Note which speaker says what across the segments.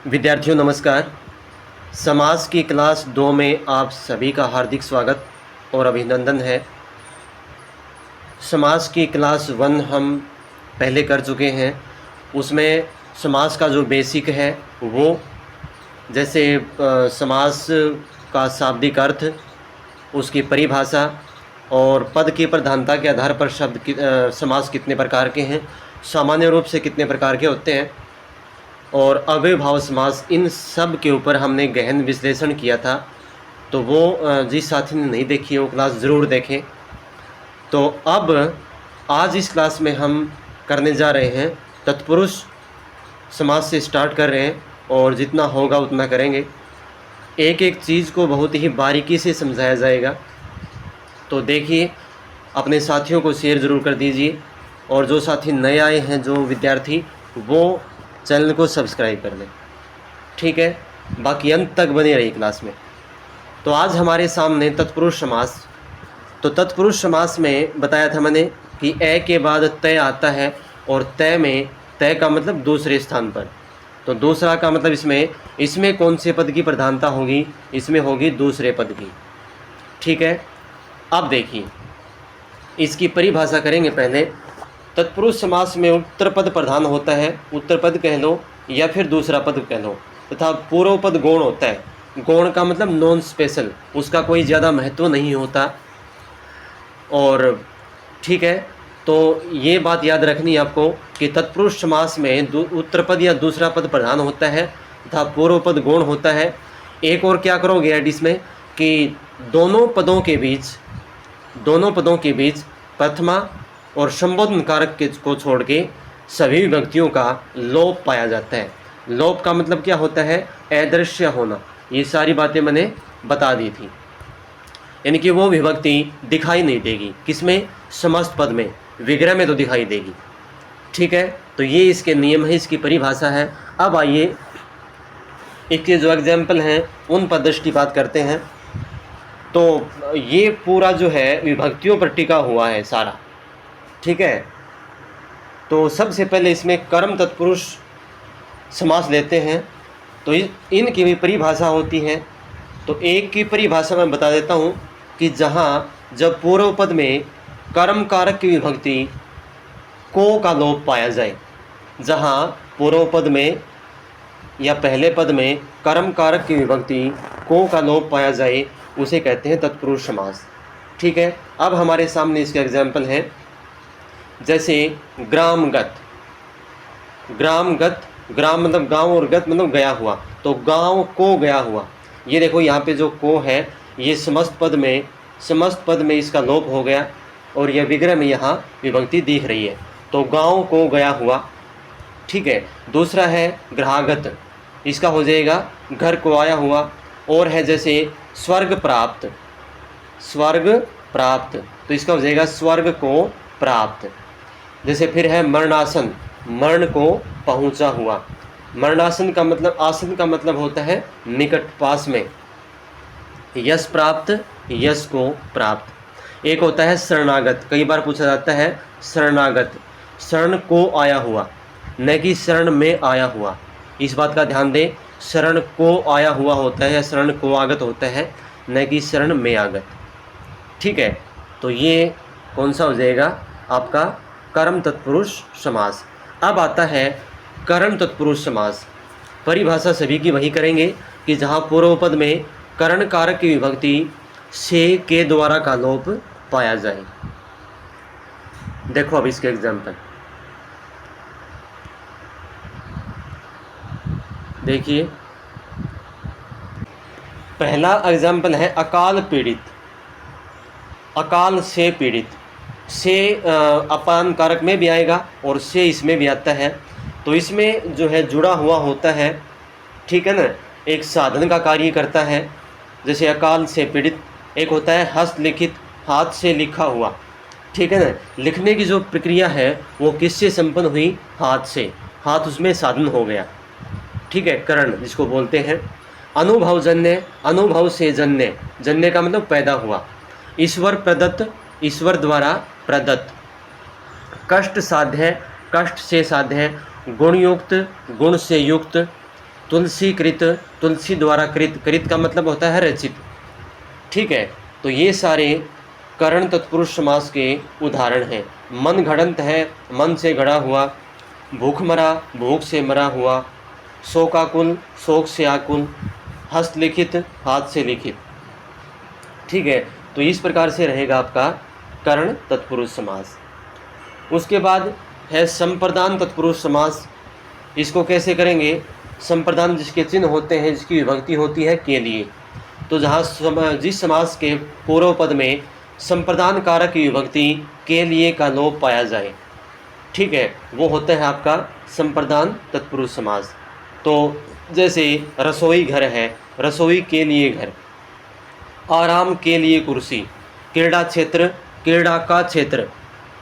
Speaker 1: विद्यार्थियों नमस्कार। समाज की क्लास 2 में आप सभी का हार्दिक स्वागत और अभिनंदन है। समाज की क्लास 1 हम पहले कर चुके हैं। उसमें समाज का जो बेसिक है वो, जैसे समास का शाब्दिक अर्थ, उसकी परिभाषा और पद की प्रधानता के आधार पर समास कितने प्रकार के हैं, सामान्य रूप से कितने प्रकार के होते हैं और अव्ययभाव समास, इन सब के ऊपर हमने गहन विश्लेषण किया था। तो वो जिस साथी ने नहीं देखी है वो क्लास ज़रूर देखें। तो अब आज इस क्लास में हम करने जा रहे हैं तत्पुरुष समास से स्टार्ट कर रहे हैं और जितना होगा उतना करेंगे। एक एक चीज़ को बहुत ही बारीकी से समझाया जाएगा। तो देखिए, अपने साथियों को शेयर ज़रूर कर दीजिए और जो साथी नए आए हैं, जो विद्यार्थी, वो चैनल को सब्सक्राइब कर लें, ठीक है। बाकी अंत तक बने रहिए क्लास में। तो आज हमारे सामने तत्पुरुष समास। तो तत्पुरुष समास में बताया था मैंने कि ए के बाद तय आता है और तय में, तय का मतलब दूसरे स्थान पर, तो दूसरा का मतलब इसमें कौन से पद की प्रधानता होगी, इसमें होगी दूसरे पद की, ठीक है। अब देखिए, इसकी परिभाषा करेंगे पहले। तत्पुरुष समास में उत्तर पद प्रधान होता है, उत्तर पद कह लो या फिर दूसरा पद कह लो, तथा पूर्व पद गौण होता है। गौण का मतलब नॉन स्पेशल, उसका कोई ज़्यादा महत्व नहीं होता। और ठीक है, तो ये बात याद रखनी है आपको कि तत्पुरुष समास में उत्तर पद या दूसरा पद प्रधान होता है तथा पूर्व पद गौण होता है। एक और क्या करोगे ऐड इसमें कि दोनों पदों के बीच प्रथमा और संबोधन कारक को छोड़ के सभी विभक्तियों का लोप पाया जाता है। लोप का मतलब क्या होता है? अदृश्य होना। ये सारी बातें मैंने बता दी थी, यानी कि वो विभक्ति दिखाई नहीं देगी। किसमें? समस्त पद में। विग्रह में तो दिखाई देगी, ठीक है। तो ये इसके नियम है, इसकी परिभाषा है। अब आइए इसके जो एग्जाम्पल हैं उन पर दृष्टिपात करते हैं। तो ये पूरा जो है विभक्तियों पर टिका हुआ है सारा, ठीक है। तो सबसे पहले इसमें कर्म तत्पुरुष समास लेते हैं। तो इनकी भी परिभाषा होती है। तो एक की परिभाषा मैं बता देता हूँ कि जब पूर्व पद में कर्म कारक की विभक्ति को का लोप पाया जाए, जहाँ पूर्व पद में या पहले पद में कर्म कारक की विभक्ति को का लोप पाया जाए, उसे कहते हैं तत्पुरुष समास, ठीक है। अब हमारे सामने इसके एग्जाम्पल हैं, जैसे ग्रामगत। ग्राम मतलब गांव और गत मतलब गया हुआ। तो गांव को गया हुआ, ये देखो यहाँ पे जो को है ये समस्त पद में इसका लोप हो गया और यह विग्रह में यहाँ विभक्ति दिख रही है। तो गांव को गया हुआ, ठीक है। दूसरा है ग्रहागत, इसका हो जाएगा घर को आया हुआ। और है जैसे स्वर्ग प्राप्त, तो इसका हो जाएगा स्वर्ग को प्राप्त। जैसे फिर है मरणासन, मरण को पहुंचा हुआ। मरणासन का मतलब, आसन का मतलब होता है निकट, पास में। यश प्राप्त, यश को प्राप्त। एक होता है शरणागत, कई बार पूछा जाता है शरणागत, शरण को आया हुआ, न कि शरण में आया हुआ। इस बात का ध्यान दें, शरण को आया हुआ होता है या शरण को आगत होता है, न कि शरण में आगत, ठीक है। तो ये कौन सा हो जाएगा आपका? कर्म तत्पुरुष समास। अब आता है कर्म तत्पुरुष समास। परिभाषा सभी की वही करेंगे कि जहाँ पूर्व पद में करण कारक की विभक्ति से के द्वारा का लोप पाया जाए। देखो अब इसके एग्जाम्पल देखिए। पहला एग्जाम्पल है अकाल पीड़ित। अकाल से पीड़ित, से अपान कारक में भी आएगा और से इसमें भी आता है। तो इसमें जो है जुड़ा हुआ होता है, ठीक है ना, एक साधन का कार्य करता है। जैसे अकाल से पीड़ित, एक होता है हस्तलिखित, हाथ से लिखा हुआ, ठीक है ना। लिखने की जो प्रक्रिया है वो किससे संपन्न हुई? हाथ से। हाथ उसमें साधन हो गया, ठीक है, करण जिसको बोलते हैं। अनुभवजन्य, अनुभव से जन्य, जन्य का मतलब पैदा हुआ। ईश्वर प्रदत्त, ईश्वर द्वारा प्रदत्त। कष्ट साध्य, कष्ट से साध्य। गुणयुक्त, गुण से युक्त। तुलसी कृत, तुलसी द्वारा कृत, कृत का मतलब होता है रचित। ठीक है, तो ये सारे करण तत्पुरुष समास के उदाहरण हैं। मन घड़ंत है, मन से घड़ा हुआ। भूखमरा, भूख से मरा हुआ। शोकाकुल, शोक से आकुल। हस्तलिखित, हाथ से लिखित। ठीक है, तो इस प्रकार से रहेगा आपका करण तत्पुरुष समास। उसके बाद है संप्रदान तत्पुरुष समास। इसको कैसे करेंगे? संप्रदान जिसके चिन्ह होते हैं, जिसकी विभक्ति होती है के लिए, तो जहाँ जिस समास के पूर्व पद में संप्रदान कारक की विभक्ति के लिए का लोप पाया जाए, ठीक है, वो होता है आपका संप्रदान तत्पुरुष समास। तो जैसे रसोई घर है, रसोई के लिए घर। आराम के लिए कुर्सी। क्रीड़ा क्षेत्र, क्रीड़ा का क्षेत्र,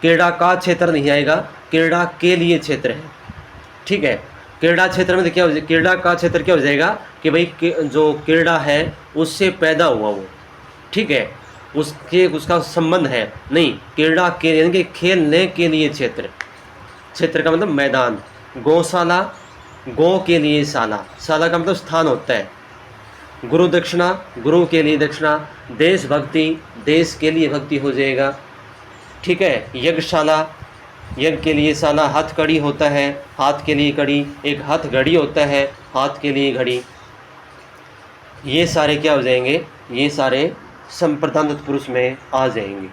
Speaker 1: क्रीड़ा का क्षेत्र नहीं आएगा, क्रीड़ा के लिए क्षेत्र है। ठीक है, क्रीड़ा क्षेत्र में क्या हो जाएगा? क्रीड़ा का क्षेत्र क्या हो जाएगा कि भाई जो क्रीड़ा है उससे पैदा हुआ वो, ठीक है, उसका संबंध है। नहीं, क्रीड़ा के यानी कि खेलने के लिए क्षेत्र, क्षेत्र का मतलब मैदान। गौशाला, गौ के लिए शाला, शाला का मतलब स्थान होता है। गुरु दक्षिणा, गुरु के लिए दक्षिणा। देशभक्ति, देश के लिए भक्ति हो जाएगा। ठीक है, यज्ञशाला, यज्ञ के लिए शाला। हथकड़ी होता है, हाथ के लिए कड़ी। एक हाथ घड़ी होता है, हाथ के लिए घड़ी। ये सारे क्या हो जाएंगे? ये सारे संप्रदान तत्पुरुष में आ जाएंगे।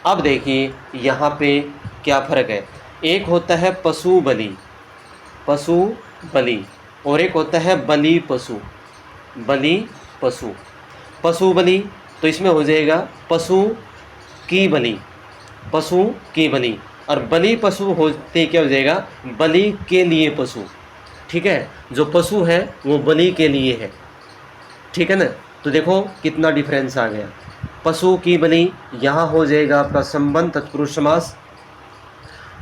Speaker 1: अब देखिए यहाँ पे क्या फ़र्क है। एक होता है पशु बलि, पशु बलि, और एक होता है बलि पशु, बलि पशु। पशु बलि तो इसमें हो जाएगा पशु की बलि, पशु की बलि। और बलि पशु होते क्या हो जाएगा? बलि के लिए पशु। ठीक है, जो पशु है वो बलि के लिए है। ठीक है ना, तो देखो कितना डिफरेंस आ गया। पशु की बलि यहाँ हो जाएगा आपका संबंध तत्पुरुष समास,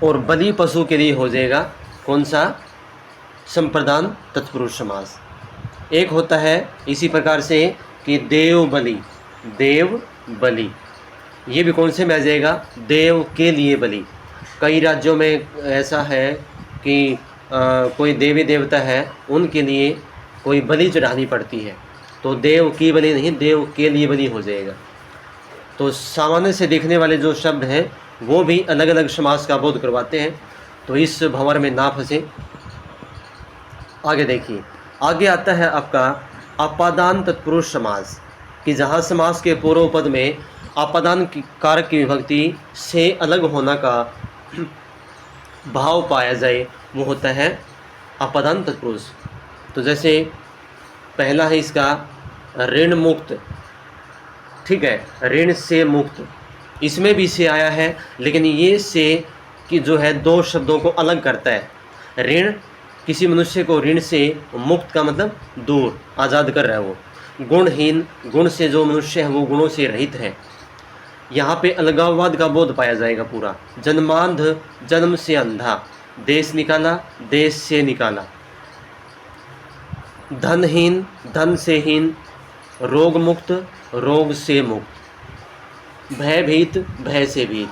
Speaker 1: और बलि पशु के लिए हो जाएगा कौन सा? संप्रदान तत्पुरुष समास। एक होता है इसी प्रकार से कि देव बलि, देव बलि, ये भी कौन से में आ जाएगा? देव के लिए बलि। कई राज्यों में ऐसा है कि कोई देवी देवता है, उनके लिए कोई बलि चढ़ानी पड़ती है, तो देव की बलि नहीं, देव के लिए बलि हो जाएगा। तो सामान्य से देखने वाले जो शब्द हैं वो भी अलग अलग समास का बोध करवाते हैं, तो इस भंवर में ना फंसे। आगे देखिए, आगे आता है आपका अपादान तत्पुरुष समास, कि जहाँ समास के पूर्व पद में अपादान कारक की विभक्ति से अलग होना का भाव पाया जाए, वो होता है अपादान तत्पुरुष। तो जैसे पहला है इसका ऋण मुक्त। ठीक है, ऋण से मुक्त, इसमें भी से आया है, लेकिन ये से कि जो है दो शब्दों को अलग करता है। ऋण, किसी मनुष्य को ऋण से, मुक्त का मतलब दूर, आज़ाद कर रहा है वो। गुणहीन, गुण से जो मनुष्य है वो गुणों से रहित है। यहाँ पे अलगाववाद का बोध पाया जाएगा पूरा। जन्मांध, जन्म से अंधा। देश निकाला, देश से निकाला। धनहीन, धन से हीन। रोग मुक्त, रोग से मुक्त। भयभीत, भय से भीत।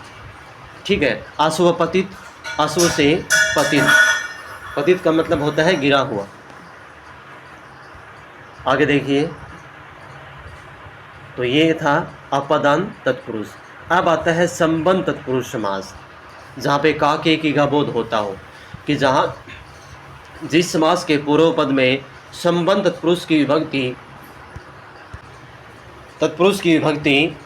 Speaker 1: ठीक है, अशुभ पतित, अशुभ से पतित। पतित का मतलब होता है गिरा हुआ। आगे देखिए, तो ये था अपादान तत्पुरुष। अब आता है संबंध तत्पुरुष समास, जहाँ पे का के की का बोध होता हो, कि जहाँ जिस समास के पूर्व पद में संबंध तत्पुरुष की विभक्ति, तत्पुरुष की विभक्ति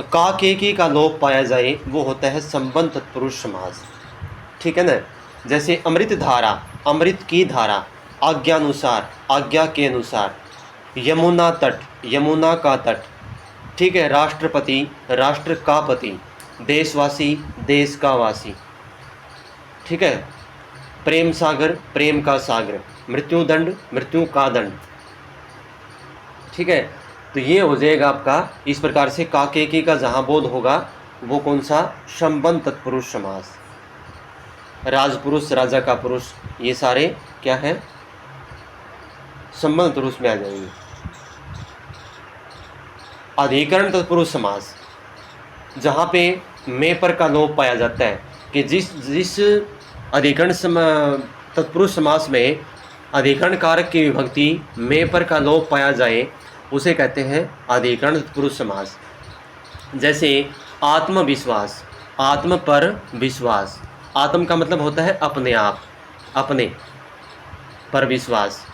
Speaker 1: का के की का लोप पाया जाए, वो होता है संबंध तत्पुरुष समास। ठीक है ना, जैसे अमृत धारा, अमृत की धारा। आज्ञानुसार, आज्ञा के अनुसार। यमुना तट, यमुना का तट। ठीक है, राष्ट्रपति, राष्ट्र का पति। देशवासी, देश का वासी। ठीक है, प्रेम सागर, प्रेम का सागर। मृत्युदंड, मृत्यु का दंड। ठीक है, तो ये हो जाएगा आपका इस प्रकार से का के की का जहाँ बोध होगा वो कौन सा? संबंध तत्पुरुष समास। राजपुरुष, राजा का पुरुष, ये सारे क्या है? संबंध तत्पुरुष में आ जाएंगे। अधिकरण तत्पुरुष समास, जहाँ पे में पर का लोप पाया जाता है, कि जिस अधिकरण तत्पुरुष समास में अधिकरण कारक की विभक्ति में पर का लोप पाया जाए उसे कहते हैं अधिकरण तत्पुरुष समास। जैसे आत्मविश्वास, आत्म पर विश्वास, आत्म का मतलब होता है अपने आप, अपने पर विश्वास।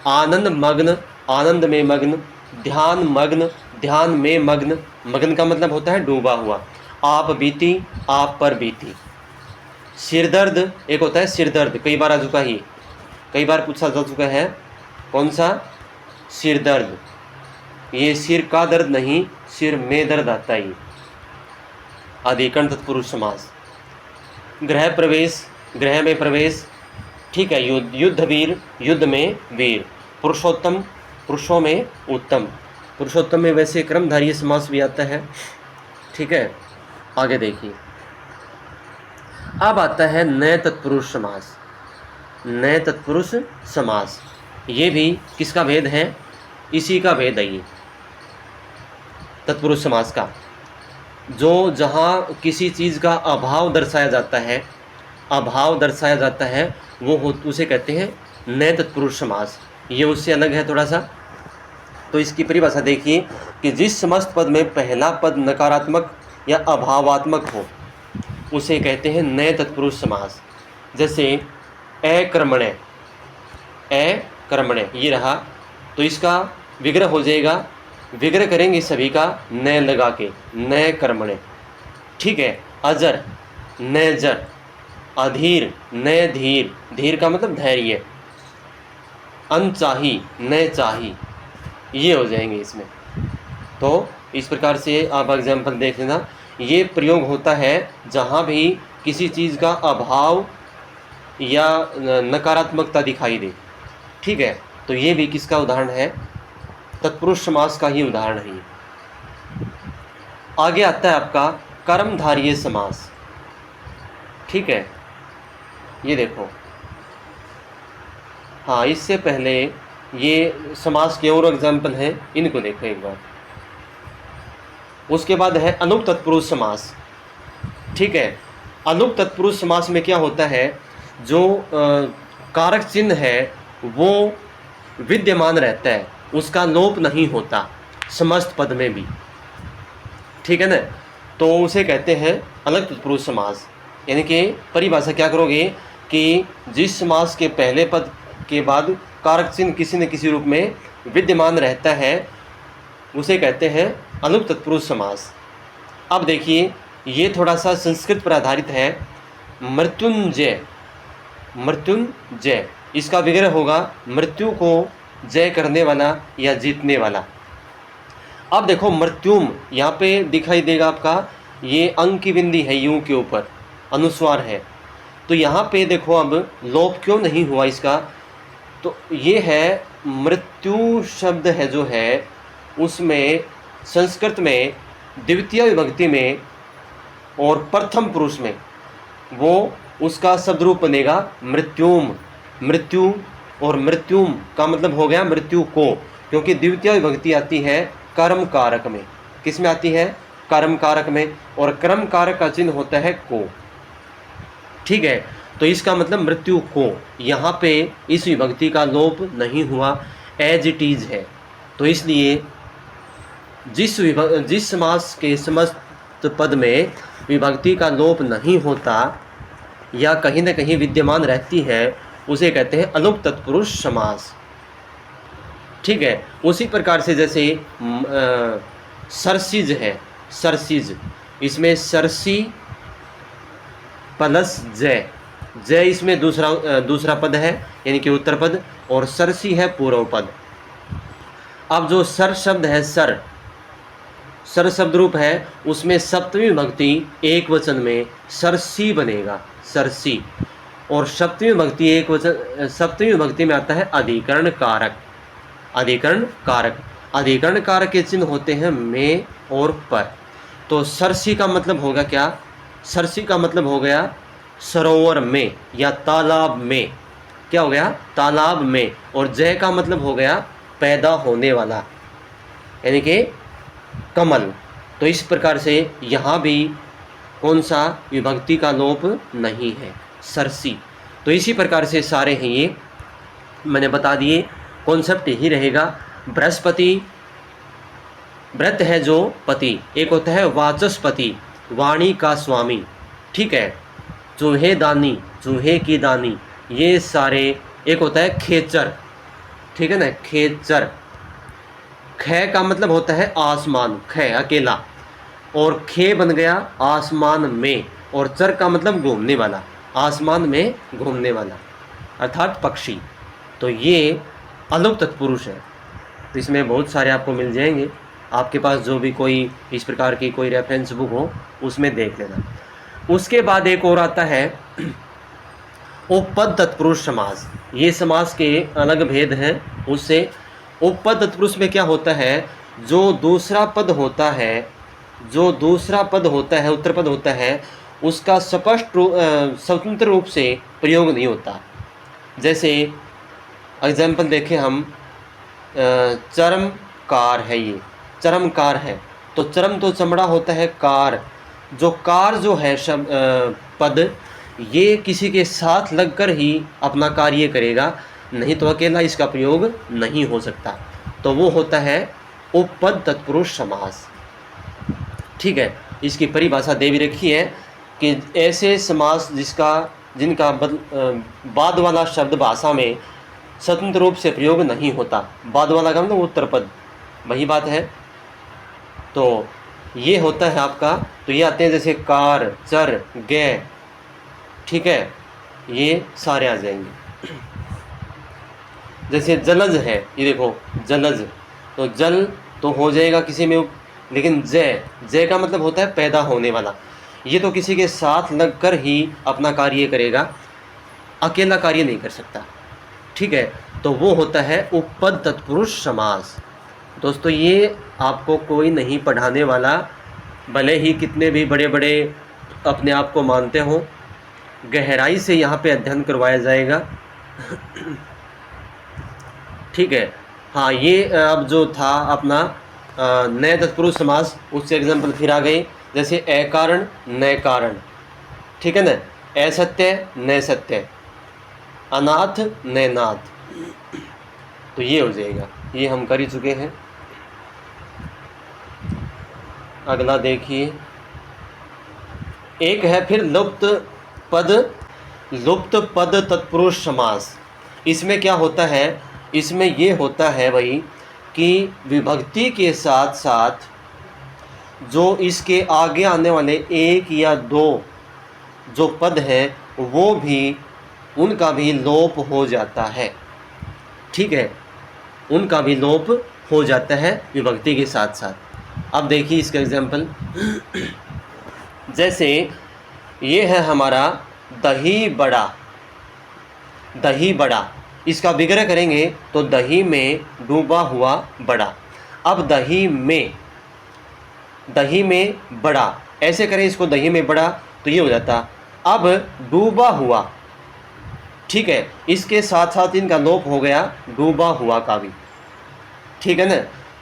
Speaker 1: आनंद मग्न, आनंद में मग्न। ध्यान मग्न, ध्यान में मग्न, मग्न का मतलब होता है डूबा हुआ। आप बीती, आप पर बीती। सिरदर्द एक होता है सिरदर्द, कई बार आ चुका ही, कई बार पूछा जा चुका है, कौन सा? सिरदर्द। ये सिर का दर्द नहीं, सिर में दर्द आता है। अधिकरण तत्पुरुष समास। गृह प्रवेश, गृह में प्रवेश, ठीक है। युद्ध वीर, युद्ध में वीर। पुरुषोत्तम, पुरुषों में उत्तम। पुरुषोत्तम में वैसे क्रमधारीय समास भी आता है, ठीक है। आगे देखिए, अब आता है नए तत्पुरुष समास। नए तत्पुरुष समास, ये भी किसका भेद है? इसी का भेद है ये तत्पुरुष समास का। जो जहाँ किसी चीज़ का अभाव दर्शाया जाता है, अभाव दर्शाया जाता है, वो उसे कहते हैं नए तत्पुरुष समास। ये उससे अलग है थोड़ा सा। तो इसकी परिभाषा देखिए कि जिस समस्त पद में पहला पद नकारात्मक या अभावात्मक हो उसे कहते हैं नए तत्पुरुष समास। जैसे अकर्मण्य, अकर्मण्य ये रहा, तो इसका विग्रह हो जाएगा, विग्रह करेंगे सभी का न लगा के, न कर्मण्य, ठीक है। अजर, न जर। अधीर, न धीर, धीर का मतलब धैर्य। अनचाही, न चाही, ये हो जाएंगे इसमें। तो इस प्रकार से आप एग्जाम्पल देख लेना। ये प्रयोग होता है जहाँ भी किसी चीज़ का अभाव या नकारात्मकता दिखाई दे, ठीक है। तो ये भी किसका उदाहरण है? तत्पुरुष समास का ही उदाहरण है। आगे आता है आपका कर्मधारय समास, ठीक है। ये देखो, हाँ, इससे पहले ये समास के और एग्जाम्पल हैं, इनको देखो एक बार। उसके बाद है अनुप तत्पुरुष समास, ठीक है। अनुप तत्पुरुष समास में क्या होता है? जो कारक चिन्ह है वो विद्यमान रहता है, उसका लोप नहीं होता समस्त पद में भी, ठीक है ना। तो उसे कहते हैं अलग तत्पुरुष समास। यानी कि परिभाषा क्या करोगे कि जिस समास के पहले पद के बाद कारक चिन्ह किसी न किसी रूप में विद्यमान रहता है उसे कहते हैं अनुप तत्पुरुष समास। अब देखिए, ये थोड़ा सा संस्कृत पर आधारित है। मृत्युंजय, मृत्युंजय, इसका विग्रह होगा मृत्यु को जय करने वाला या जीतने वाला। अब देखो, मृत्युम यहाँ पे दिखाई देगा आपका, ये अंग की बिंदी है, यू के ऊपर अनुस्वार है। तो यहाँ पे देखो अब लोप क्यों नहीं हुआ इसका? तो ये है मृत्यु शब्द है जो है, उसमें संस्कृत में द्वितीय विभक्ति में और प्रथम पुरुष में वो उसका शब्द रूप बनेगा मृत्युम। मृत्यु और मृत्युम का मतलब हो गया मृत्यु को, क्योंकि द्वितीय विभक्ति आती है कर्म कारक में। किस में आती है? कर्म कारक में, और कर्म कारक का चिन्ह होता है को, ठीक है। तो इसका मतलब मृत्यु को, यहाँ पे इस विभक्ति का लोप नहीं हुआ, एज इट इज है। तो इसलिए जिस समास के समस्त पद में विभक्ति का लोप नहीं होता या कहीं न कहीं विद्यमान रहती है उसे कहते हैं अनुप तत्पुरुष समास, ठीक है। उसी प्रकार से जैसे सरसिज है, सरसिज, इसमें सरसी प्लस जय, जय इसमें दूसरा पद है यानी कि उत्तर पद, और सरसी है पूर्व पद। अब जो सर शब्द है, सर, सर शब्द रूप है, उसमें सप्तमी विभक्ति एक वचन में सरसी बनेगा, सरसी। और सप्तमी विभक्ति एक वचन, सप्तमी विभक्ति में आता है अधिकरण कारक, अधिकरण कारक। अधिकरण कारक के चिन्ह होते हैं में और पर। तो सरसी का मतलब होगा क्या? सरसी का मतलब हो गया सरोवर में या तालाब में। क्या हो गया? तालाब में। और जय का मतलब हो गया पैदा होने वाला, यानी कि कमल। तो इस प्रकार से यहाँ भी कौन सा विभक्ति का लोप नहीं है, सरसी। तो इसी प्रकार से सारे हैं ये मैंने बता दिए, कॉन्सेप्ट यही रहेगा। बृहस्पति व्रत है जो पति, एक होता है वाचस्पति, वाणी का स्वामी, ठीक है, चूहे दानी, चूहे की दानी, ये सारे। एक होता है खेचर, ठीक है ना, खेचर। ख का मतलब होता है आसमान, ख अकेला, और खे बन गया आसमान में, और चर का मतलब घूमने वाला, आसमान में घूमने वाला अर्थात पक्षी। तो ये अलुप्त तत्पुरुष है। तो इसमें बहुत सारे आपको मिल जाएंगे, आपके पास जो भी कोई इस प्रकार की कोई रेफरेंस बुक हो उसमें देख लेना। उसके बाद एक और आता है उपपद तत्पुरुष समास। ये समास के अलग भेद हैं उससे। उपपद तत्पुरुष में क्या होता है, जो दूसरा पद होता है, जो दूसरा पद होता है, उत्तर पद होता है, उसका स्पष्ट स्वतंत्र रूप से प्रयोग नहीं होता। जैसे एग्जाम्पल देखें हम, चरमकार है, ये चरमकार है, तो चरम तो चमड़ा होता है, कार, जो कार जो है पद, ये किसी के साथ लगकर ही अपना कार्य करेगा, नहीं तो अकेला इसका प्रयोग नहीं हो सकता। तो वो होता है उपपद तत्पुरुष समास, ठीक है। इसकी परिभाषा दे भी रखी है कि ऐसे समास जिनका बाद वाला शब्द भाषा में स्वतंत्र रूप से प्रयोग नहीं होता। बाद वाला का मतलब उत्तर पद, वही बात है। तो ये होता है आपका, तो ये आते हैं जैसे कार, चर, गे, ठीक है, ये सारे आ जाएंगे। जैसे जलज है, ये देखो जलज, तो जल तो हो जाएगा किसी में, लेकिन जय का मतलब होता है पैदा होने वाला। ये तो किसी के साथ लगकर ही अपना कार्य करेगा, अकेला कार्य नहीं कर सकता, ठीक है। तो वो होता है उपपद तत्पुरुष समास। दोस्तों ये आपको कोई नहीं पढ़ाने वाला, भले ही कितने भी बड़े बड़े अपने आप को मानते हो, गहराई से यहाँ पे अध्ययन करवाया जाएगा, ठीक है। हाँ, ये अब जो था अपना नए तत्पुरुष समास, उससे एग्जाम्पल फिर आ गई, जैसे अकारण नए कारण, ठीक है ना, असत्य नए सत्य, अनाथ नए नाथ, तो ये हो जाएगा। ये हम कर ही चुके हैं। अगला देखिए, एक है फिर लुप्त पद तत्पुरुष समास। इसमें क्या होता है, इसमें ये होता है भाई कि विभक्ति के साथ साथ जो इसके आगे आने वाले एक या दो जो पद हैं, वो भी, उनका भी लोप हो जाता है, ठीक है, उनका भी लोप हो जाता है विभक्ति के साथ साथ। अब देखिए इसका एग्जाम्पल, जैसे ये है हमारा दही बड़ा, दही बड़ा, इसका विग्रह करेंगे तो दही में डूबा हुआ बड़ा। अब दही में बड़ा, ऐसे करें इसको, दही में बड़ा, तो ये हो जाता। अब डूबा हुआ, ठीक है, इसके साथ साथ इनका लोप हो गया डूबा हुआ का भी, ठीक है ना।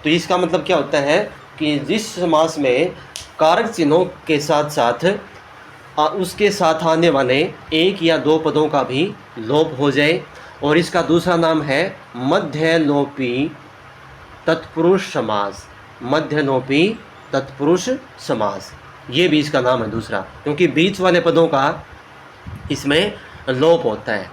Speaker 1: तो इसका मतलब क्या होता है कि जिस समास में कारक चिन्हों के साथ साथ उसके साथ आने वाले एक या दो पदों का भी लोप हो जाए, और इसका दूसरा नाम है मध्यलोपी तत्पुरुष समास, मध्यलोपी तत्पुरुष समास, ये भी इसका नाम है दूसरा, क्योंकि बीच वाले पदों का इसमें लोप होता है।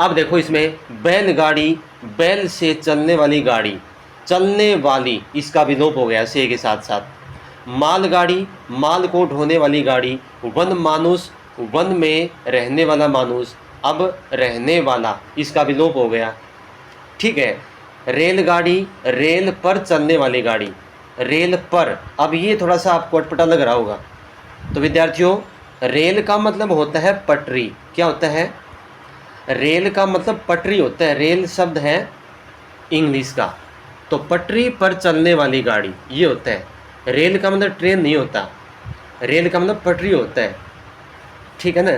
Speaker 1: अब देखो इसमें बैलगाड़ी, बैल से चलने वाली गाड़ी, चलने वाली, इसका भी लोप हो गया से के साथ साथ। मालगाड़ी, माल को ढोने वाली गाड़ी। वन मानुष, वन में रहने वाला मानुष, अब रहने वाला, इसका भी लोप हो गया, ठीक है। रेलगाड़ी, रेल पर चलने वाली गाड़ी, रेल पर, अब ये थोड़ा सा आपको अटपटा लग रहा होगा। तो विद्यार्थियों, रेल का मतलब होता है पटरी। क्या होता है? रेल का मतलब पटरी होता है, रेल शब्द है इंग्लिश का, तो पटरी पर चलने वाली गाड़ी ये होता है। रेल का मतलब ट्रेन नहीं होता, रेल का मतलब पटरी होता है, ठीक है ना।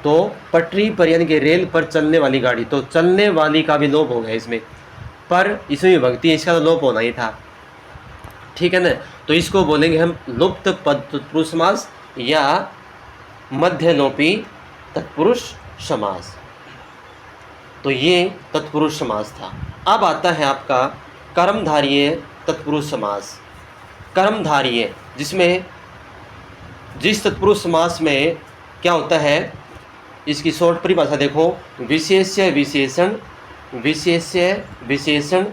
Speaker 1: तो पटरी पर यानी कि रेल पर चलने वाली गाड़ी, तो चलने वाली का भी लोप हो गया इसमें, पर इसमें विभक्ति है, इसका तो लोप होना ही था, ठीक है ना। तो इसको बोलेंगे हम लुप्त पद तत्पुरुष समास या मध्यलोपी तत्पुरुष समास। तो ये तत्पुरुष समास था। अब आता है आपका कर्मधारय तत्पुरुष समास। कर्मधारय जिसमें जिस तत्पुरुष समास में क्या होता है, इसकी शॉर्ट परिभाषा देखो, विशेष्य विशेषण, विशेष्य विशेषण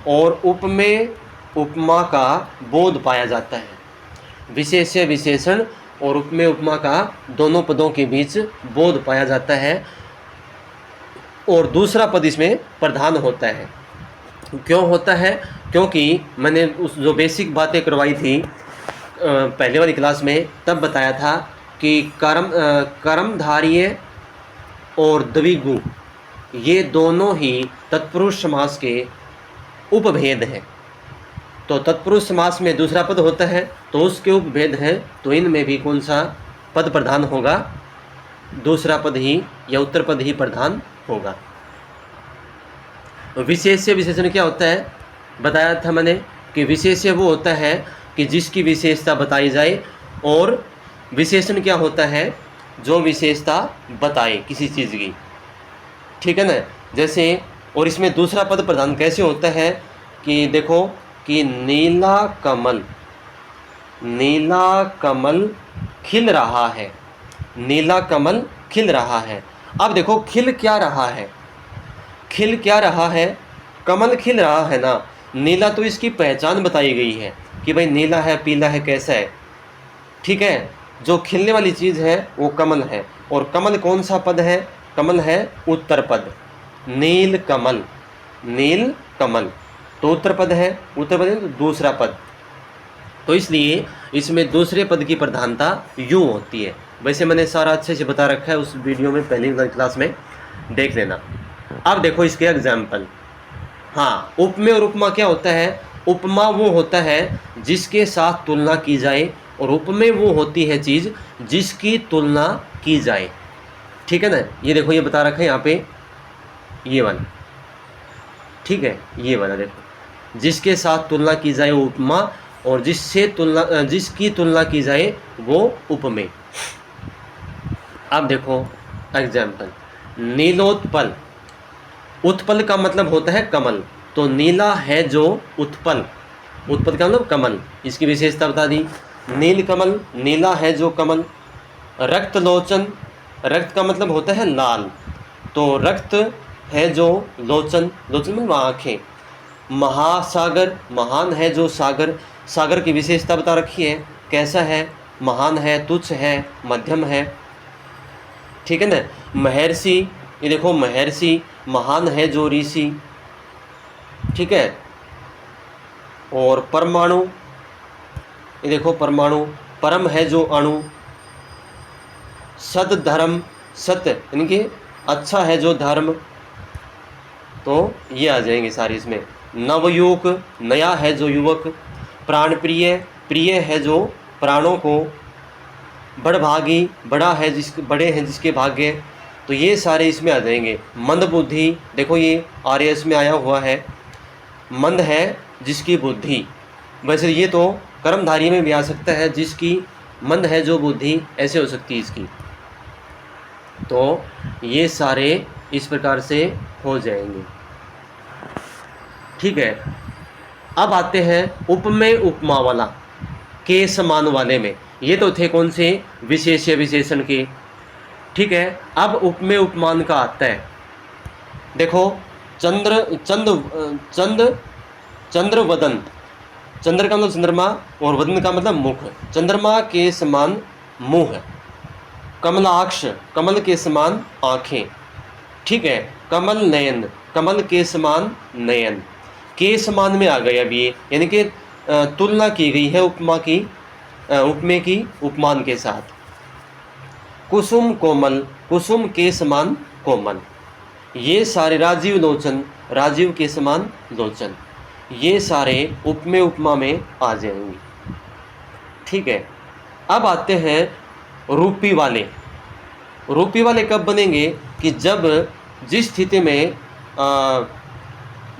Speaker 1: और उपमेय उपमा का बोध पाया जाता है। विशेष्य विशेषण और उपमेय उपमा का दोनों पदों के बीच बोध पाया जाता है और दूसरा पद इसमें प्रधान होता है। क्यों होता है? क्योंकि मैंने उस जो बेसिक बातें करवाई थी पहले वाली क्लास में, तब बताया था कि कर्मधारय और द्विगु ये दोनों ही तत्पुरुष समास के उपभेद हैं। तो तत्पुरुष समास में दूसरा पद होता है तो उसके उपभेद हैं, तो इनमें भी कौन सा पद प्रधान होगा? दूसरा पद ही या उत्तर पद ही प्रधान होगा। विशेष्य विशेषण क्या होता है? बताया था मैंने कि विशेष्य वो होता है कि जिसकी विशेषता बताई जाए, और विशेषण क्या होता है? जो विशेषता बताए किसी चीज़ की, ठीक है ना। जैसे, और इसमें दूसरा पद प्रधान कैसे होता है कि देखो कि नीला कमल, नीला कमल खिल रहा है, नीला कमल खिल रहा है। अब देखो खिल क्या रहा है? खिल क्या रहा है? कमल खिल रहा है ना। नीला तो इसकी पहचान बताई गई है कि भाई नीला है, पीला है, कैसा है, ठीक है। जो खिलने वाली चीज़ है वो कमल है, और कमल कौन सा पद है? कमल है उत्तर पद, नील कमल, नील कमल तो उत्तर पद है, उत्तर पद है तो दूसरा पद, तो इसलिए इसमें दूसरे पद की प्रधानता यूँ होती है। वैसे मैंने सारा अच्छे से बता रखा है उस वीडियो में, पहली क्लास में देख लेना। अब देखो इसके एग्जाम्पल। हाँ, उपमेय और उपमा क्या होता है? उपमा वो होता है जिसके साथ तुलना की जाए, और उपमेय वो होती है चीज़ जिसकी तुलना की जाए, ठीक है ना। ये देखो ये बता रखा है यहाँ पे, ये वाला, ठीक है, ये वाला देखो, जिसके साथ तुलना की जाए वो उपमा, और जिसकी तुलना की जाए वो उपमेय। अब देखो एग्जाम्पल, नीलोत्पल। उत्पल का मतलब होता है कमल, तो नीला है जो उत्पल, उत्पल का मतलब कमल, इसकी विशेषता बता दी। नील कमल, नीला है जो कमल। रक्त लोचन, रक्त का मतलब होता है लाल, तो रक्त है जो लोचन, लोचन मतलब आँखें। महासागर, महान है जो सागर, सागर की विशेषता बता रखी है, कैसा है? महान है, तुच्छ है, मध्यम है, ठीक है ना। महर्षि, ये देखो महर्षि, महान है जो ऋषि, ठीक है। और परमाणु, ये देखो परमाणु, परम है जो अणु। सद धर्म, सत्य यानी कि अच्छा है जो धर्म, तो ये आ जाएंगे सारी इसमें। नवयुवक, नया है जो युवक। प्राण प्रिय, प्रिय है जो प्राणों को। बड़भागी, बड़ा है बड़े हैं जिसके भाग्य, तो ये सारे इसमें आ जाएंगे। मंद बुद्धि, देखो ये आर्यस में आया हुआ है, मंद है जिसकी बुद्धि। वैसे ये तो कर्मधारय में भी आ सकता है, जिसकी मंद है जो बुद्धि, ऐसे हो सकती है इसकी। तो ये सारे इस प्रकार से हो जाएंगे, ठीक है। अब आते हैं उपमेय उपमा वाला, के समान वाले में। ये तो थे कौन से? विशेष्य विशेषण के, ठीक है। अब उपमेय उपमान का आता है, देखो चंद्रवदन, चंद्र का मतलब चंद्रमा और वदन का मतलब मुख, चंद्रमा के समान मुंह। कमलाक्ष, कमल के समान आँखें, ठीक है। कमल नयन, कमल के समान नयन, के समान में आ गए अब ये, यानी कि तुलना की गई है उपमा की, उपमेय की उपमान के साथ। कुसुम कोमल, कुसुम के समान कोमल, ये सारे। राजीव लोचन, राजीव के समान लोचन, ये सारे उपमेय उपमा में आ जाएंगे, ठीक है। अब आते हैं रूपी वाले। रूपी वाले कब बनेंगे? कि जब जिस स्थिति में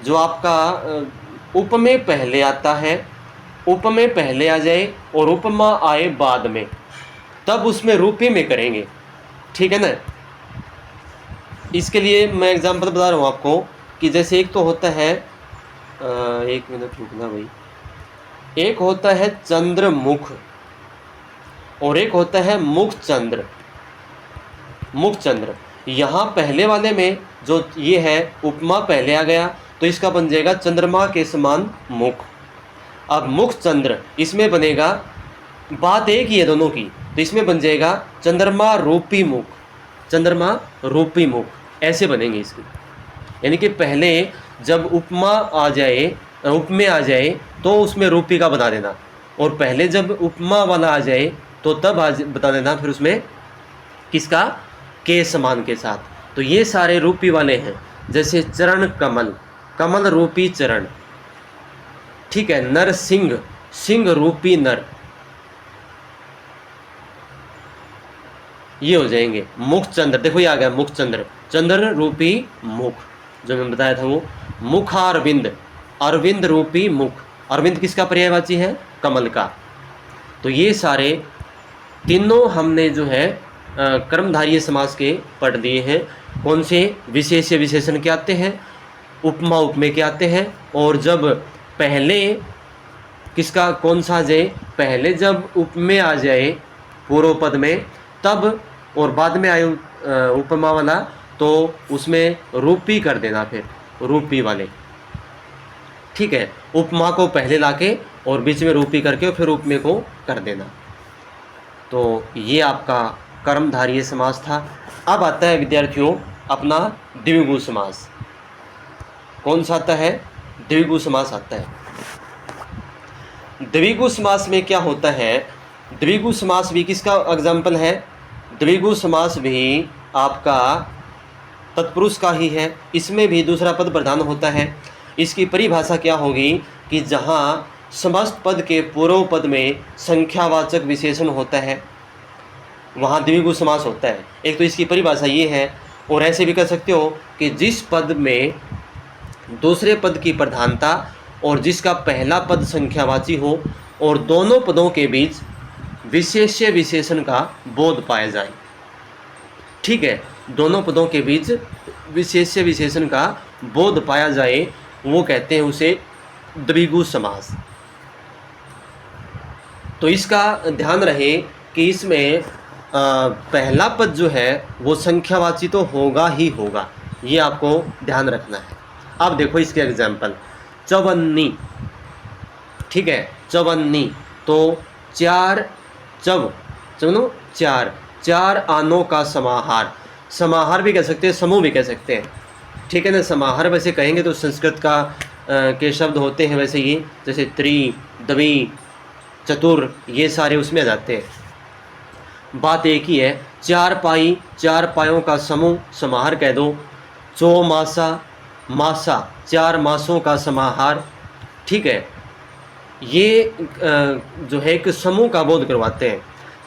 Speaker 1: जो आपका उपमेय पहले आता है, उपमेय पहले आ जाए और उपमा आए बाद में, तब उसमें रूपी में करेंगे, ठीक है ना। इसके लिए मैं एग्जांपल बता रहा हूँ आपको कि जैसे एक तो होता है एक मिनट रुकना भाई, एक होता है चंद्रमुख और एक होता है मुख चंद्र। मुख चंद्र, यहाँ पहले वाले में जो ये है उपमा पहले आ गया तो इसका बन जाएगा चंद्रमा के समान मुख। अब मुख चंद्र इसमें बनेगा, बात एक ही है दोनों की, तो इसमें बन जाएगा चंद्रमा रूपी मुख। चंद्रमा रूपी मुख ऐसे बनेंगे इसके, यानी कि पहले जब उपमा आ जाए, उपमेय आ जाए तो उसमें रूपी का बना देना, और पहले जब उपमा वाला आ जाए तो तब बता देना फिर उसमें किसका, के समान के साथ। तो ये सारे रूपी वाले हैं, जैसे चरण कमल, कमल रूपी चरण, ठीक है। नर सिंह, सिंह रूपी नर, ये हो जाएंगे। मुख चंद्र, देखो ये आ गया मुख चंद्र, चंद्र रूपी मुख जो मैंने बताया था वो। मुखारविंद, अरविंद रूपी मुख, अरविंद किसका पर्यायवाची है, कमल का। तो ये सारे तीनों हमने जो है कर्मधारय समास के पढ़ दिए हैं। कौन से, विशेष्य विशेषण के आते हैं, उपमा उपमेय के आते हैं, और जब पहले किसका कौन सा आ जाए, पहले जब उपमेय आ जाए पूर्व पद में तब, और बाद में आए उपमा वाला तो उसमें रूपी कर देना, फिर रूपी वाले, ठीक है। उपमा को पहले लाके और बीच में रूपी करके और फिर उपमेय को कर देना। तो ये आपका कर्मधारय समास था। अब आता है विद्यार्थियों अपना द्विगु समास। कौन सा आता है, द्विगु समास आता है। द्विगु समास में क्या होता है, द्विगु समास भी किसका एग्जाम्पल है, द्विगु समास भी आपका तत्पुरुष का ही है। इसमें भी दूसरा पद प्रधान होता है। इसकी परिभाषा क्या होगी कि जहाँ समस्त पद के पूर्व पद में संख्यावाचक विशेषण होता है वहाँ द्विगु समास होता है। एक तो इसकी परिभाषा ये है, और ऐसे भी कर सकते हो कि जिस पद में दूसरे पद की प्रधानता और जिसका पहला पद संख्यावाची हो और दोनों पदों के बीच विशेष्य विशेषण का बोध पाया जाए, ठीक है, दोनों पदों के बीच विशेष्य विशेषण का बोध पाया जाए, वो कहते हैं उसे द्विगु समास। तो इसका ध्यान रहे कि इसमें पहला पद जो है वो संख्यावाची तो होगा ही होगा, ये आपको ध्यान रखना है। अब देखो इसके एग्जाम्पल, चवन्नी, ठीक है, चवन्नी, तो चार चव, चलो चार, चार आनों का समाहार, समाहार भी कह सकते हैं, समूह भी कह सकते हैं, ठीक है ना। समाहार वैसे कहेंगे तो संस्कृत का के शब्द होते हैं वैसे ये, जैसे त्रि, द्वि, चतुर, ये सारे उसमें आ जाते हैं। बात एक ही है, चार पाई, चार पायों का समूह समाहार कह दो। चौमासा, मासा, चार मासों का समाहार, ठीक है, ये जो है एक समूह का बोध करवाते हैं।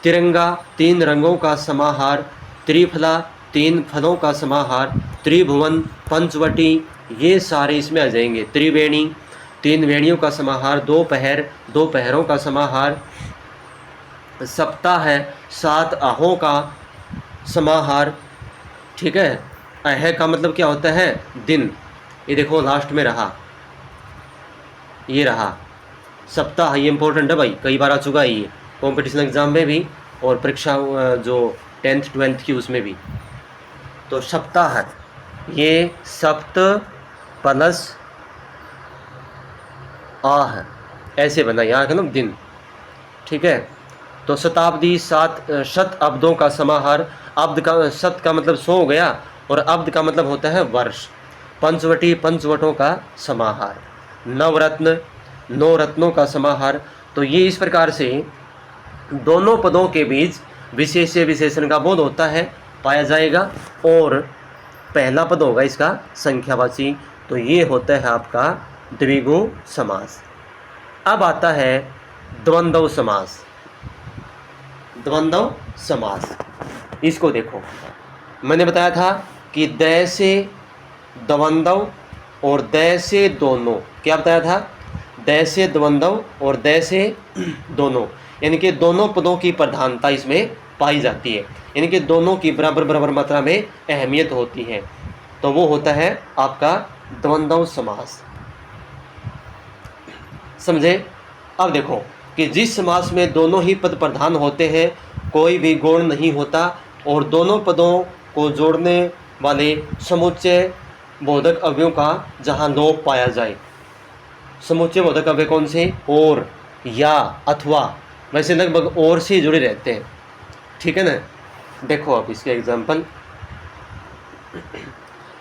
Speaker 1: तिरंगा, तीन रंगों का समाहार। त्रिफला, तीन फलों का समाहार। त्रिभुवन, पंचवटी, ये सारे इसमें आ जाएंगे। त्रिवेणी, तीन वेणियों का समाहार। दो पहर, दो पहरों का समाहार। सप्ताह है, सात आहों का समाहार, ठीक है। अह का मतलब क्या होता है, दिन, ये देखो लास्ट में रहा, ये रहा सप्ताह, ये इंपॉर्टेंट है भाई, कई बार आ चुका है ये कॉम्पिटिशन एग्ज़ाम में भी और परीक्षा जो 10th 12th की उसमें भी। तो सप्ताह है, ये सप्त प्लस आह ऐसे बना, यहाँ का ना दिन, ठीक है। तो शताब्दी, सात शत अब्दों का समाहार। अब्द का, शत का मतलब 100 हो गया और अब्द का मतलब होता है वर्ष। पंचवटी, पंचवटों का समाहार। नवरत्न, नौ रत्नों का समाहार। तो ये इस प्रकार से दोनों पदों के बीच विशेष्य विशेषण का बोध होता है, पाया जाएगा, और पहला पद होगा इसका संख्यावाची। तो ये होता है आपका द्विगु समास। अब आता है द्वंद्व समास। द्वंद्व समास, इसको देखो, मैंने बताया था कि दै से द्वंद्व और दै से दोनों, क्या बताया था, दै से द्वंद्व और दै से दोनों, यानी कि दोनों पदों की प्रधानता इसमें पाई जाती है, यानी कि दोनों की बराबर बराबर मात्रा में अहमियत होती है। तो वो होता है आपका द्वंद्व समास। समझे? अब देखो कि जिस समास में दोनों ही पद प्रधान होते हैं, कोई भी गुण नहीं होता और दोनों पदों को जोड़ने वाले समुच्चय बोधक अवयवों का जहाँ लोप पाया जाए। समुच्चय बोधक अवयव कौन से? और, या, अथवा, वैसे लगभग और से जुड़े रहते हैं। ठीक है ना? देखो अब इसके एग्जाम्पल,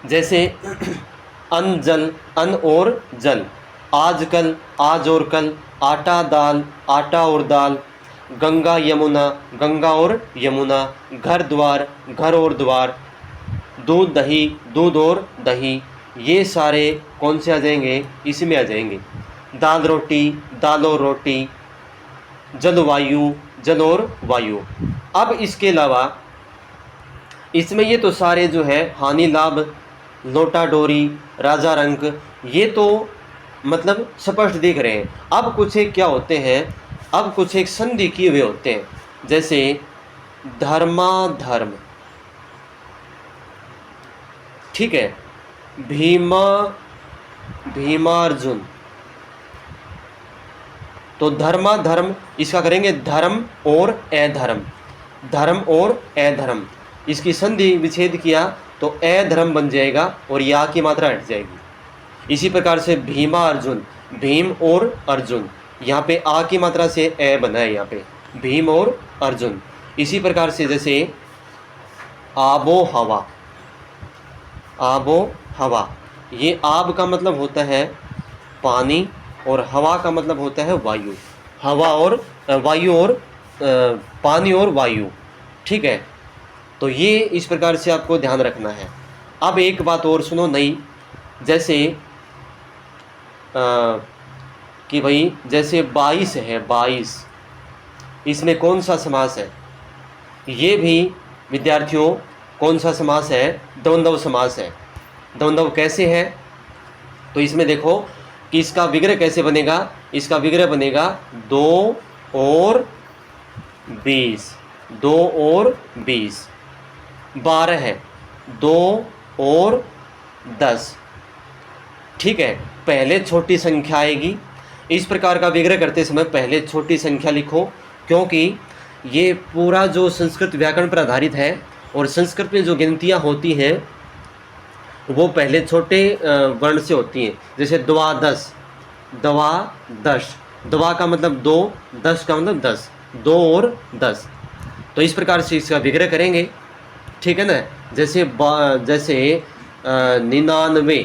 Speaker 1: जैसे अन जल, अन और जल, आजकल, आज और कल, आटा दाल, आटा और दाल, गंगा यमुना, गंगा और यमुना, घर द्वार, घर और द्वार, दूध दही, दूध और दही, ये सारे कौन से आ जाएंगे? इसमें आ जाएंगे। दाल रोटी, दाल और रोटी, जलवायु, जल और वायु। अब इसके अलावा इसमें ये तो सारे जो है हानि लाभ, लोटा डोरी, राजा रंक, ये तो मतलब स्पष्ट दिख रहे हैं। अब कुछ एक क्या होते हैं, अब कुछ एक संधि किए हुए होते हैं, जैसे धर्माधर्म, ठीक है, भीमा, भीमार्जुन, तो धर्माधर्म इसका करेंगे धर्म और अधर्म, धर्म और अधर्म, इसकी संधि विच्छेद किया तो अधर्म बन जाएगा और या की मात्रा हट जाएगी। इसी प्रकार से भीमा अर्जुन, भीम और अर्जुन, यहाँ पे आ की मात्रा से ए बना है, यहाँ पे भीम और अर्जुन। इसी प्रकार से जैसे आबो हवा, आबो हवा, ये आब का मतलब होता है पानी और हवा का मतलब होता है वायु, हवा और वायु और पानी और वायु। ठीक है, तो ये इस प्रकार से आपको ध्यान रखना है। अब एक बात और सुनो नई, जैसे कि भाई जैसे 22 है, 22, इसमें कौन सा समास है? ये भी विद्यार्थियों कौन सा समास है? द्वंद्व समास है। द्वंद्व कैसे है? तो इसमें देखो कि इसका विग्रह कैसे बनेगा। इसका विग्रह बनेगा 2 और 20, 2 और 20, 12 है, 2 और 10। ठीक है, पहले छोटी संख्या आएगी। इस प्रकार का विग्रह करते समय पहले छोटी संख्या लिखो, क्योंकि ये पूरा जो संस्कृत व्याकरण पर आधारित है और संस्कृत में जो गिनतियाँ होती हैं वो पहले छोटे वर्ण से होती हैं। जैसे द्वादश, दवा 10, दवा का मतलब 2, 10 का मतलब 10, 2 और 10। तो इस प्रकार से इसका विग्रह करेंगे। ठीक है ना? जैसे 99,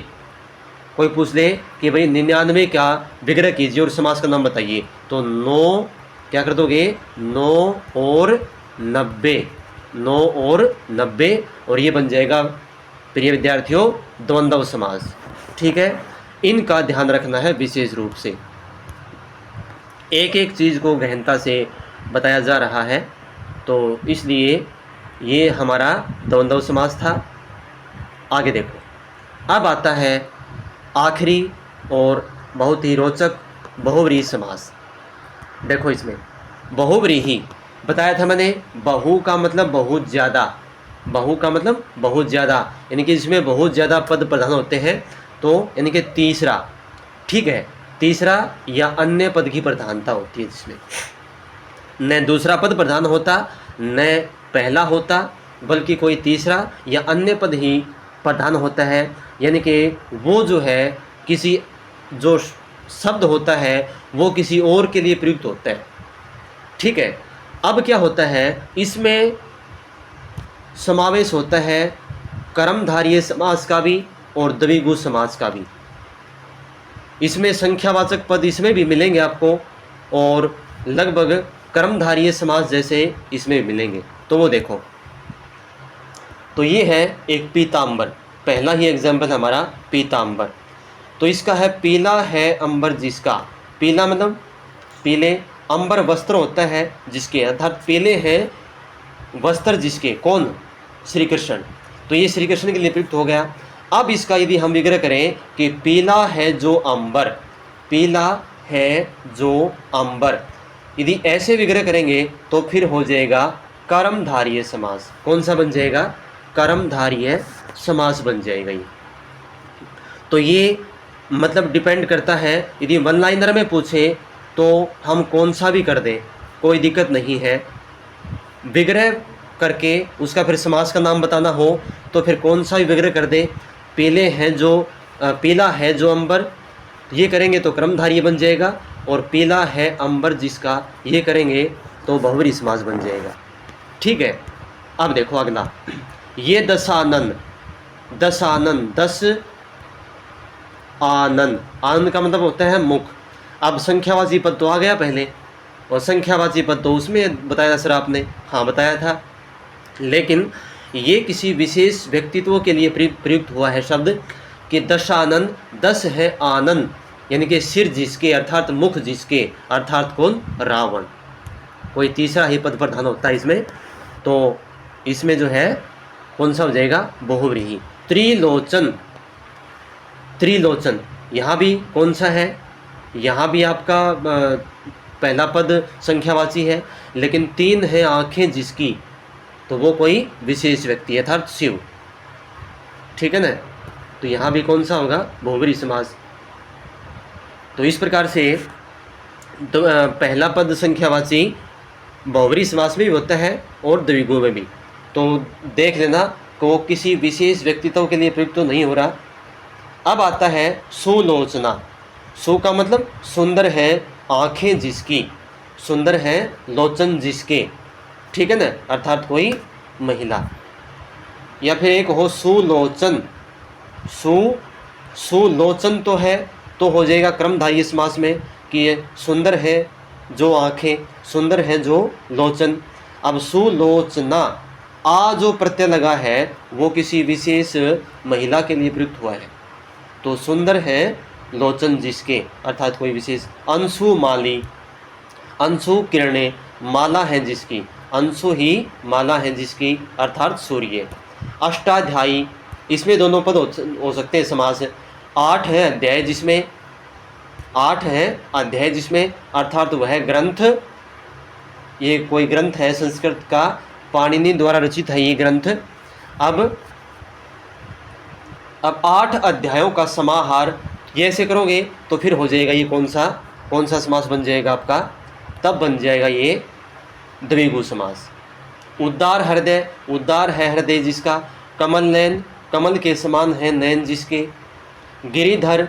Speaker 1: कोई पूछ ले कि भाई 99 का विग्रह कीजिए और समास का नाम बताइए, तो 9 क्या कर दोगे? 9 और 90, 9 और 90, और ये बन जाएगा प्रिय विद्यार्थियों द्वंद्व समास। ठीक है, इनका ध्यान रखना है विशेष रूप से, एक एक चीज़ को गहनता से बताया जा रहा है, तो इसलिए ये हमारा द्वंद्व समास था। आगे देखो, अब आता है आखिरी और बहुत ही रोचक बहुव्रीहि समास। देखो इसमें बहुव्रीहि बताया था मैंने, बहु का मतलब बहुत ज़्यादा, बहु का मतलब बहुत ज़्यादा, यानी कि इसमें बहुत ज़्यादा पद प्रधान होते हैं, तो यानी कि तीसरा। ठीक है, तीसरा या अन्य पद की प्रधानता होती है, जिसमें न दूसरा पद प्रधान होता न पहला होता, बल्कि कोई तीसरा या अन्य पद ही प्रधान होता है। यानी कि वो जो है किसी जो शब्द होता है वो किसी और के लिए प्रयुक्त होता है। ठीक है, अब क्या होता है, इसमें समावेश होता है कर्मधारय समास का भी और द्विगु समास का भी। इसमें संख्यावाचक पद इसमें भी मिलेंगे आपको, और लगभग कर्मधारय समास जैसे इसमें मिलेंगे। तो वो देखो, तो ये है एक पीताम्बर, पहला ही एग्जाम्पल हमारा पीताम्बर। तो इसका है पीला है अंबर जिसका, पीला मतलब पीले, अंबर वस्त्र होता है जिसके, अर्थात पीले हैं वस्त्र जिसके, कौन? श्री कृष्ण। तो ये श्री कृष्ण के लिए प्रयुक्त हो गया। अब इसका यदि हम विग्रह करें कि पीला है जो अंबर, पीला है जो अंबर, यदि ऐसे विग्रह करेंगे तो फिर हो जाएगा कर्मधारय समास। कौन सा बन जाएगा? कर्मधारय समास बन जाएगा ये। तो ये मतलब डिपेंड करता है, यदि वन लाइनर में पूछे तो हम कौन सा भी कर दें, कोई दिक्कत नहीं है। विग्रह करके उसका फिर समास का नाम बताना हो तो फिर कौन सा भी विग्रह कर दें। पीला है जो अंबर, ये करेंगे तो क्रमधारय बन जाएगा, और पीला है अंबर जिसका, ये करेंगे तो बहुव्रीहि समास बन जाएगा। ठीक है। अब देखो अगला, ये दशानन, दशानन, दस आनन, आनन का मतलब होता है मुख। अब संख्यावाची पद तो आ गया पहले, और संख्यावाची पद तो उसमें बताया सर आपने, हाँ बताया था, लेकिन ये किसी विशेष व्यक्तित्व के लिए प्रयुक्त हुआ है शब्द कि दशानन, दस है आनन, यानी कि सिर जिसके अर्थात मुख जिसके, अर्थात कौन, रावण। कोई तीसरा ही पद प्रधान होता है इसमें, तो इसमें जो है कौन सा हो जाएगा, बहुव्रीहि। त्रिलोचन, त्रिलोचन, यहाँ भी कौन सा है, यहाँ भी आपका पहला पद संख्यावाची है, लेकिन तीन है आँखें जिसकी, तो वो कोई विशेष व्यक्ति है अर्थात शिव। ठीक है ना, तो यहाँ भी कौन सा होगा, बहुव्रीहि समास। तो इस प्रकार से तो पहला पद संख्यावाची बहुव्रीहि समास में भी होता है और द्विगु में भी। तो देख लेना को किसी विशेष व्यक्तित्व के लिए प्रयुक्त तो नहीं हो रहा। अब आता है सुलोचना। सु का मतलब सुंदर है, आँखें जिसकी, सुंदर है लोचन जिसके, ठीक है ना, अर्थात कोई महिला। या फिर एक हो सुलोचन, सुलोचन तो है, तो हो जाएगा क्रमधारय समास में कि ये सुंदर है जो आँखें, सुंदर है जो लोचन। अब सुलोचना, आ जो प्रत्यय लगा है वो किसी विशेष महिला के लिए प्रयुक्त हुआ है, तो सुंदर है लोचन जिसके, अर्थात कोई विशेष। अंशु माली, अंशु किरणें, माला है जिसकी, अंशु ही माला है जिसकी, अर्थात सूर्य। अष्टाध्यायी, इसमें दोनों पद हो सकते हैं समास। आठ है अध्याय जिसमें, आठ है अध्याय जिसमें, अर्थात वह ग्रंथ, ये कोई ग्रंथ है संस्कृत का, पाणिनि द्वारा रचित है ये ग्रंथ। अब 8 अध्यायों का समाहार, ये ऐसे करोगे तो फिर हो जाएगा ये कौन सा समास बन जाएगा आपका, तब बन जाएगा ये द्विगु समास। उद्दार हृदय, उद्दार है हृदय जिसका, कमल नयन, कमल के समान है नयन जिसके। गिरिधर,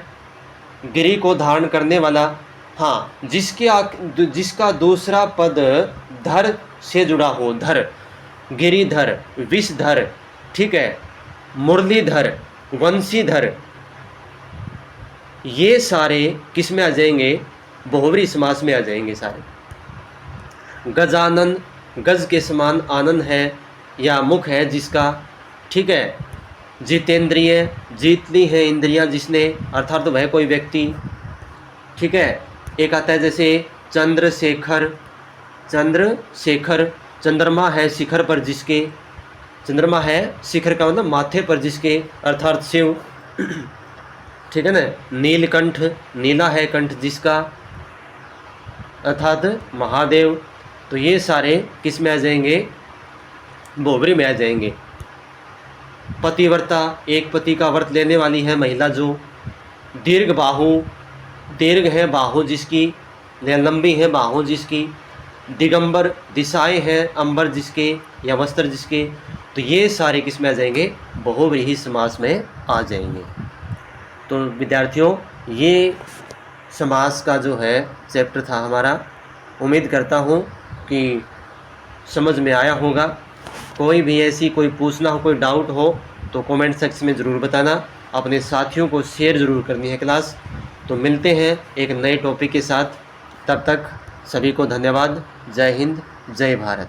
Speaker 1: गिरि को धारण करने वाला, हाँ जिसका दूसरा पद धर से जुड़ा हो, धर, गिरिधर, विषधर, ठीक है, मुरलीधर, वंशीधर, ये सारे किस में आ जाएंगे, बहुव्रीहि समास में आ जाएंगे सारे। गजानन, गज के समान आनन है या मुख है जिसका, ठीक है। जितेंद्रिय, जीत ली है इंद्रियां जिसने, अर्थात तो वह कोई व्यक्ति, ठीक है। एक आता है जैसे चंद्रशेखर, चंद्रशेखर, चंद्रमा है शिखर पर जिसके, चंद्रमा है शिखर का मतलब माथे पर जिसके, अर्थात शिव, ठीक है ना। नीलकंठ, नीला है कंठ जिसका, अर्थात महादेव। तो ये सारे किस में आ जाएंगे, बहुव्रीहि में आ जाएंगे। पतिव्रता, एक पति का व्रत लेने वाली है महिला जो। दीर्घ बाहु, दीर्घ है बाहु जिसकी, लंबी है बाहु जिसकी। दिगंबर, दिशाएं हैं अंबर जिसके या वस्त्र जिसके। तो ये सारे किस में आ जाएंगे, बहुव्रीहि समास में आ जाएंगे। तो विद्यार्थियों, ये समास का जो है चैप्टर था हमारा, उम्मीद करता हूँ कि समझ में आया होगा। कोई भी ऐसी कोई पूछना हो, कोई डाउट हो तो कमेंट सेक्शन में ज़रूर बताना। अपने साथियों को शेयर ज़रूर करनी है क्लास। तो मिलते हैं एक नए टॉपिक के साथ, तब तक सभी को धन्यवाद। जय हिंद, जय भारत।